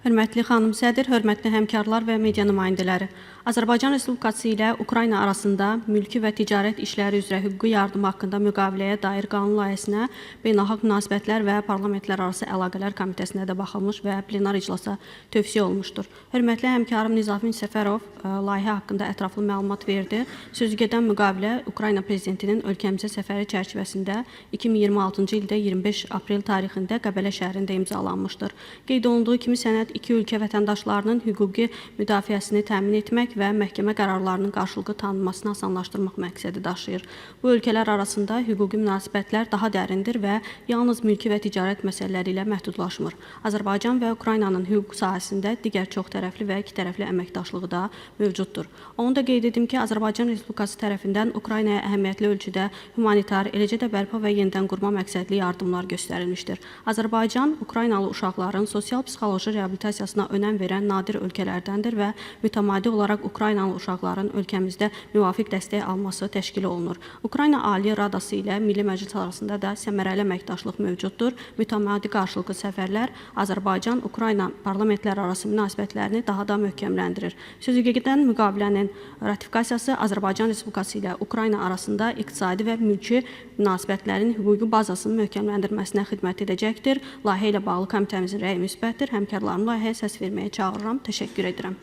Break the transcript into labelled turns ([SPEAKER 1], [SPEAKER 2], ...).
[SPEAKER 1] Hörmətli xanım sədr, hörmətli həmkarlar və media nümayəndələri. Azərbaycan Respublikası ilə Ukrayna arasında mülki və ticarət işləri üzrə hüquqi yardım haqqında müqaviləyə dair qanun layihəsinə Beynəlxalq Münasibətlər və Parlamentlərarası Əlaqələr Komitəsinə də baxılmış və plenar iclasa tövsiyə olunmuşdur. Hörmətli həmkarım Nizafin Səfərov layihə haqqında ətraflı məlumat verdi. Sözügedən müqavilə Ukrayna prezidentinin ölkəmizə səfəri çərçivəsində 2026-cı ildə 25 aprel tarixində Qəbələ şəhərində imzalanmışdır. Qeyd olunduğu kimi sənəd iki ölkə vətəndaşlarının hüquqi müdafiəsini təmin etmək və məhkəmə qərarlarının qarşılıqlı tanınmasını asanlaşdırmaq məqsədi daşıyır. Bu ölkələr arasında hüquqi münasibətlər daha dərindir və yalnız mülki və ticarət məsələləri ilə məhdudlaşmır. Azərbaycan və Ukraynanın hüquq sahəsində digər çoxtərəfli və ikitərəfli əməkdaşlığı da mövcuddur. Onu da qeyd edim ki, Azərbaycan Respublikası tərəfindən Ukraynaya əhəmiyyətli ölçüdə humanitar, eləcə də bərpa və yenidən qurma məqsədli yardımlar göstərilmişdir. Azərbaycan Ukraynalı uşaqların sosial-psixoloji reabilitasiyasına önəm verən nadir ölkələrdəndir və mütəmadi olaraq Ukraynalı uşaqların ölkəmizdə müvafiq dəstək alması təşkil olunur. Ukrayna Ali Radası ilə Milli Məclis arasında da səmərəli əməkdaşlıq mövcuddur. Mütəmadi qarşılıqlı səfərlər Azərbaycan-Ukrayna parlamentlərarası münasibətlərini daha da möhkəmləndirir. Sözügedən müqavilənin ratifikasiyası Azərbaycan Respublikası ilə Ukrayna arasında iqtisadi və mülki münasibətlərin hüquqi bazasının möhkəmləndirməsinə xidmət edəcəkdir. Layihə ilə bağlı komitəmizin rəyi müsbətdir. Həmkarlarım layihəyə səs verməyə çağırıram. Təşəkkür edirəm.